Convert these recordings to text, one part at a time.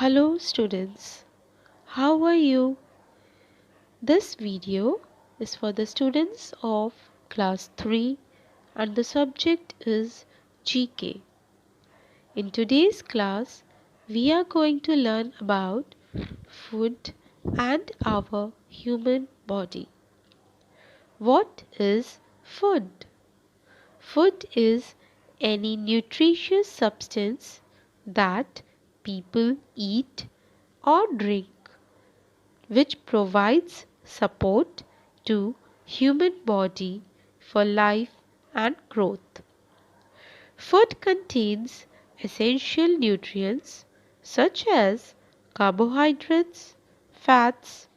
Hello students, how are you? This video is for the students of class 3 and the subject is GK. In today's class, we are going to learn about food and our human body. What is food? Food is any nutritious substance that people eat or drink which provides support to human body for life and growth. Food contains essential nutrients such as carbohydrates, fats,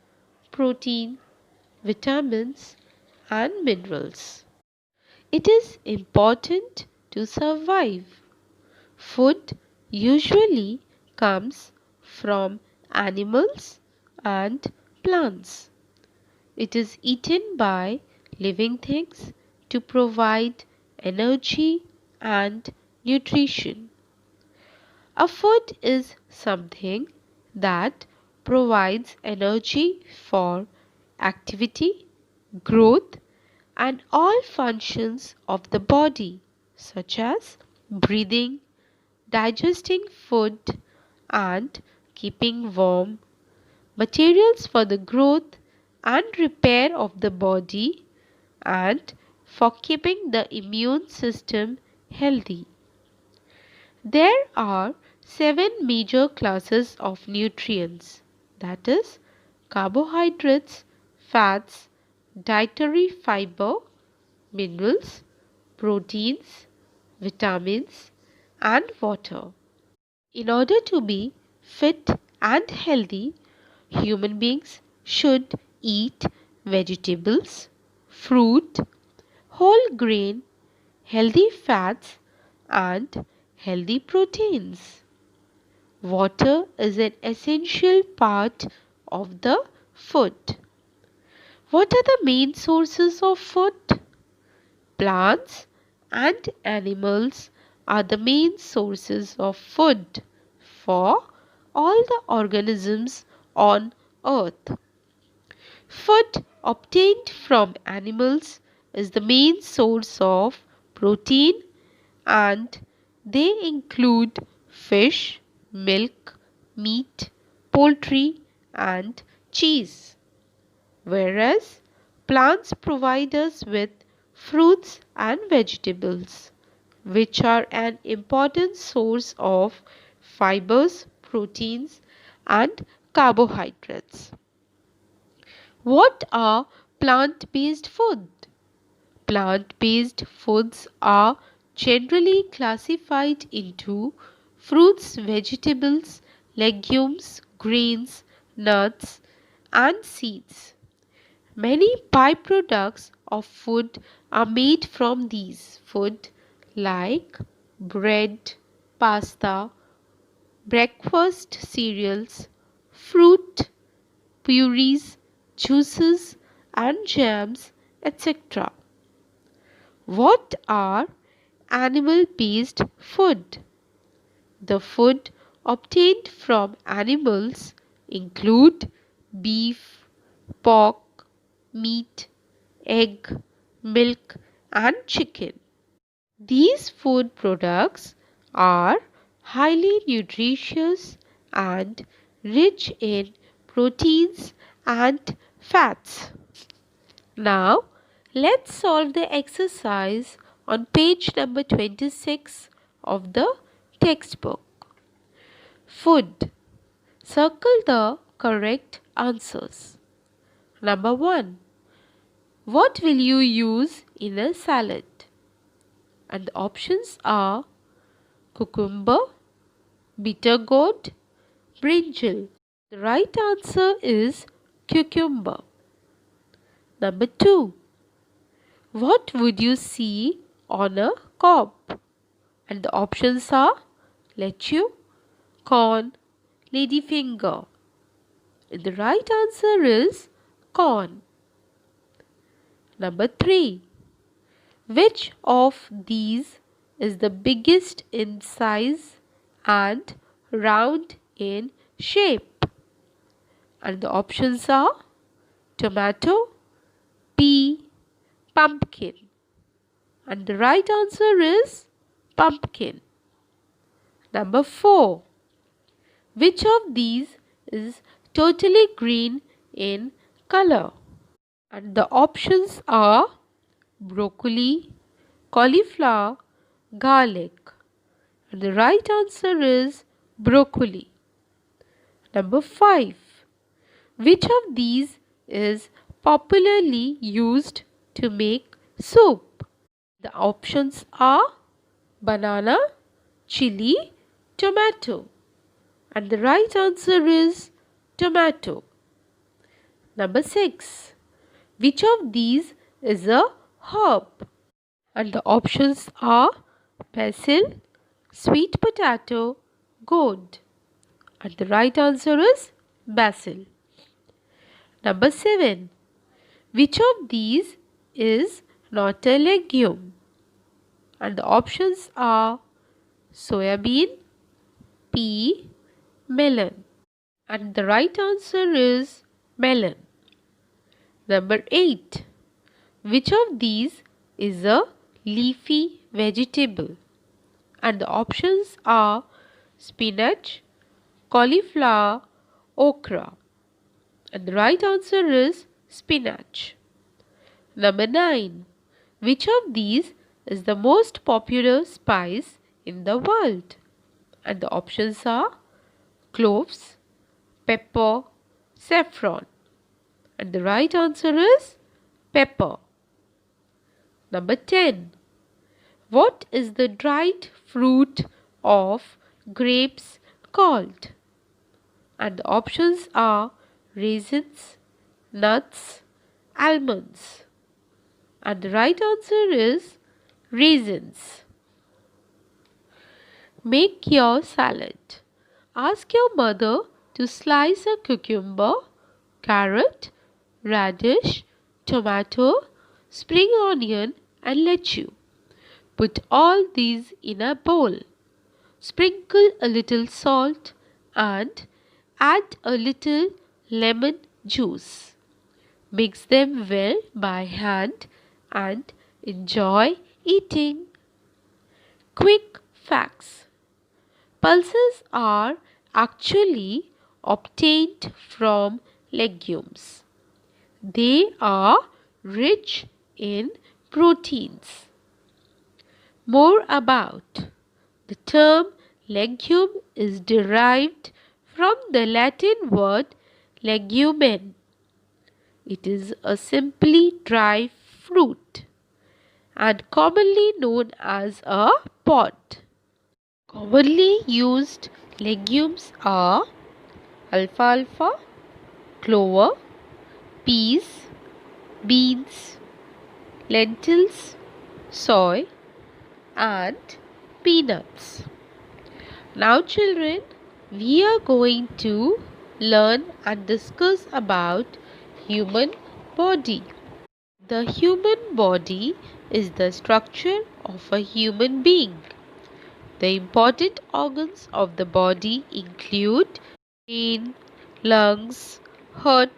protein, vitamins and minerals. It is important to survive. Food usually comes from animals and plants. It is eaten by living things to provide energy and nutrition. A food is something that provides energy for activity, growth, and all functions of the body, such as breathing, digesting food, and keeping warm, materials for the growth and repair of the body, and for keeping the immune system healthy. There are 7 major classes of nutrients, that is, carbohydrates, fats, dietary fiber, minerals, proteins, vitamins, and water. In order to be fit and healthy, human beings should eat vegetables, fruit, whole grain, healthy fats, and healthy proteins. Water is an essential part of the food. What are the main sources of food? Plants and animals are the main sources of food for all the organisms on earth. Food obtained from animals is the main source of protein and they include fish, milk, meat, poultry and cheese. Whereas plants provide us with fruits and vegetables, which are an important source of fibers, proteins and carbohydrates. What are plant-based food? Plant-based foods are generally classified into fruits, vegetables, legumes, grains, nuts and seeds. Many byproducts of food are made from these food like bread, pasta, breakfast cereals, fruit, purees, juices and jams, etc. What are animal-based food? The food obtained from animals include beef, pork, meat, egg, milk and chicken. These food products are highly nutritious and rich in proteins and fats. Now, let's solve the exercise on page number 26 of the textbook. Food. Circle the correct answers. Number 1. What will you use in a salad? And the options are cucumber, bitter gourd, brinjal. The right answer is cucumber. Number 2. What would you see on a cob? And the options are lechu, corn, ladyfinger. And the right answer is corn. Number 3. Which of these is the biggest in size and round in shape. And the options are tomato, pea, pumpkin. And the right answer is pumpkin. Number 4. Which of these is totally green in color? And the options are broccoli, cauliflower, garlic. And the right answer is broccoli. Number 5. Which of these is popularly used to make soup? The options are banana, chili, tomato. And the right answer is tomato. Number 6. Which of these is a herb? And the options are basil, sweet potato, gourd. And the right answer is basil. Number 7. Which of these is not a legume? And the options are soya bean, pea, melon. And the right answer is melon. Number 8. Which of these is a leafy vegetable? And the options are spinach, cauliflower, okra. And the right answer is spinach. Number 9. Which of these is the most popular spice in the world? And the options are cloves, pepper, saffron. And the right answer is pepper. Number 10. What is the dried fruit of grapes called? And the options are raisins, nuts, almonds. And the right answer is raisins. Make your salad. Ask your mother to slice a cucumber, carrot, radish, tomato, spring onion and lettuce. Put all these in a bowl. Sprinkle a little salt and add a little lemon juice. Mix them well by hand and enjoy eating. Quick facts. Pulses are actually obtained from legumes. They are rich in proteins. More about the term legume is derived from the Latin word legumen. It is a simply dry fruit and commonly known as a pod. Commonly used legumes are alfalfa, clover, peas, beans, lentils, soy and peanuts. Now children, we are going to learn and discuss about human body. The human body is the structure of a human being. The important organs of the body include brain, lungs, heart,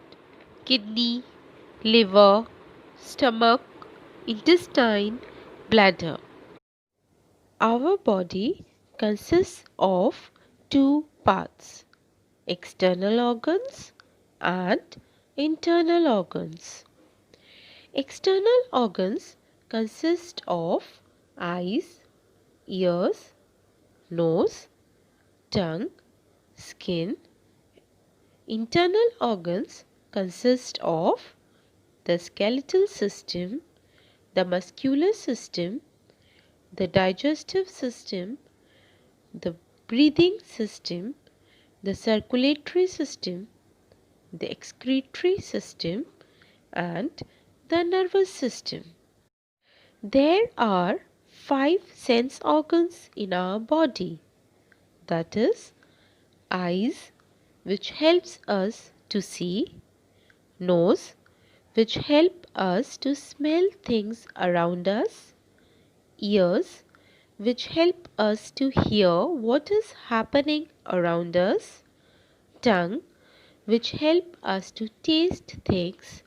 kidney, liver, stomach, intestine, bladder. Our body consists of two parts, external organs and internal organs. External organs consist of eyes, ears, nose, tongue, skin. Internal organs consist of the skeletal system, the muscular system, the digestive system, the breathing system, the circulatory system, the excretory system, and the nervous system. There are 5 sense organs in our body. That is, eyes, which helps us to see, nose, which help us to smell things around us, ears, which help us to hear what is happening around us, tongue, which help us to taste things,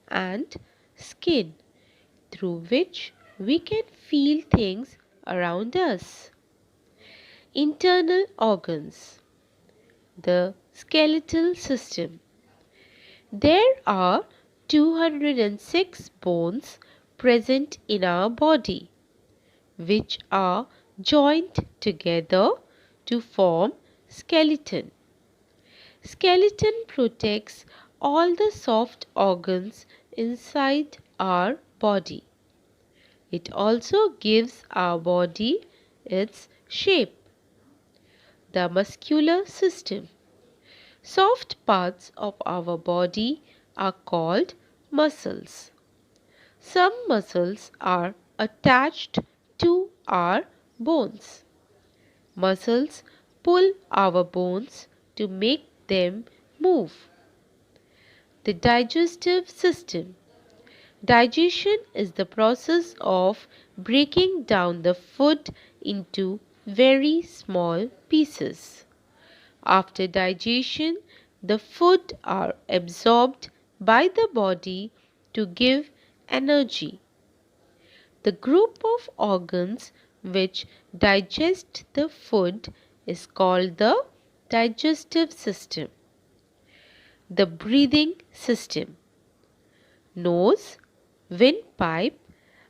and skin, through which we can feel things around us. Internal organs. The skeletal system. There are 206 bones present in our body, which are joined together to form skeleton. Skeleton protects all the soft organs inside our body. It also gives our body its shape. The muscular system. Soft parts of our body are called muscles. Some muscles are attached to our bones. Muscles pull our bones to make them move. The digestive system. Digestion is the process of breaking down the food into very small pieces. After digestion, the food are absorbed by the body to give energy. The group of organs which digest the food is called the digestive system. The breathing system. Nose, windpipe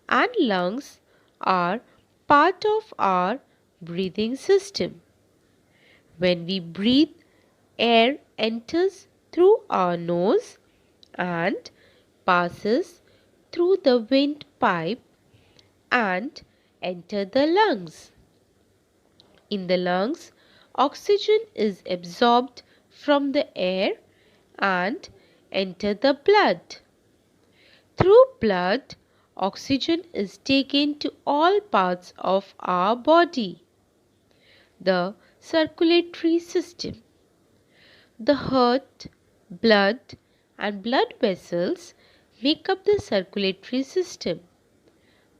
and lungs are part of our breathing system. When we breathe, air enters through our nose and passes through the windpipe and enter the lungs. In the lungs, oxygen is absorbed from the air and enter the blood. Through blood, oxygen is taken to all parts of our body. The circulatory system. The heart, blood and blood vessels make up the circulatory system.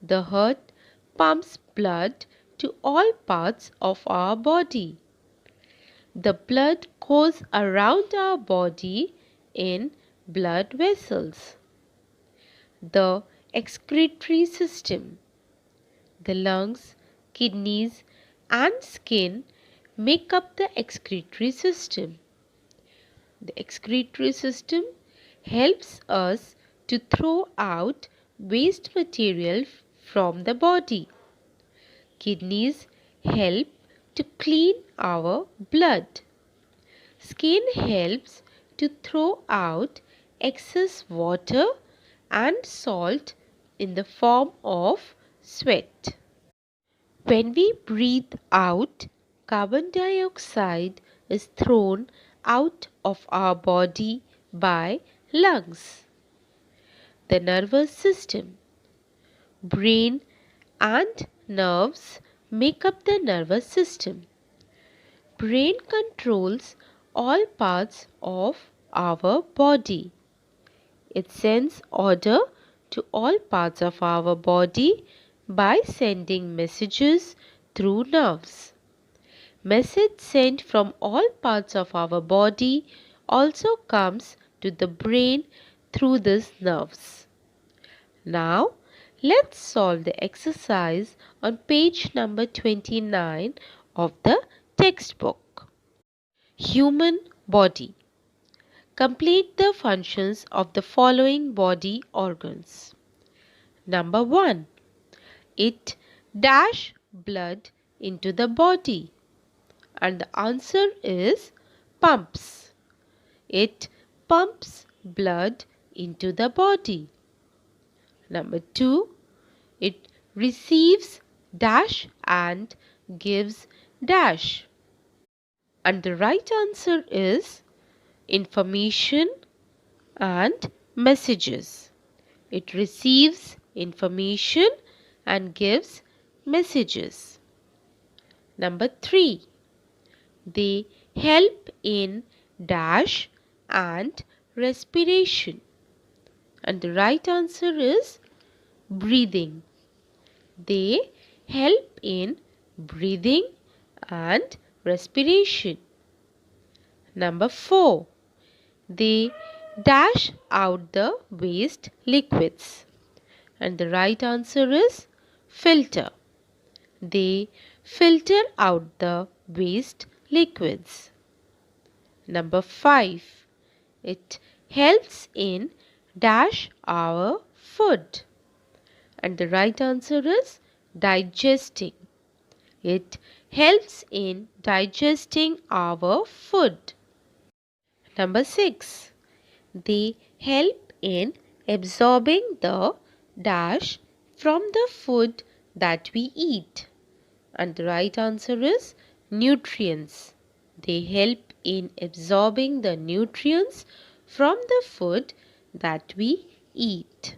The heart pumps blood to all parts of our body. The blood goes around our body in blood vessels. The excretory system. The lungs, kidneys and skin make up the excretory system. The excretory system helps us to throw out waste material from the body. Kidneys help to clean our blood. Skin helps to throw out excess water and salt in the form of sweat. When we breathe out, carbon dioxide is thrown out of our body by lungs. The nervous system. Brain and nerves make up the nervous system. Brain controls all parts of our body. It sends order to all parts of our body by sending messages through nerves. Message sent from all parts of our body also comes to the brain through these nerves. Now, let's solve the exercise on page number 29 of the textbook. Human body. Complete the functions of the following body organs. Number 1. It dash blood into the body. And the answer is pumps. It pumps blood into the body. Number 2. It receives dash and gives dash. And the right answer is information and messages. It receives information and gives messages. Number 3. They help in dash and respiration. And the right answer is breathing. They help in breathing and respiration. Number 4. They dash out the waste liquids. And the right answer is filter. They filter out the waste liquids. Number 5. It helps in dash our food. And the right answer is digesting. It helps in digesting our food. Number 6. They help in absorbing the dash from the food that we eat. And the right answer is nutrients. They help in absorbing the nutrients from the food that we eat.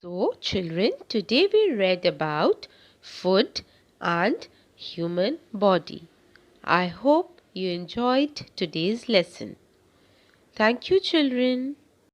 So, children, today we read about food and human body. I hope you enjoyed today's lesson. Thank you, children.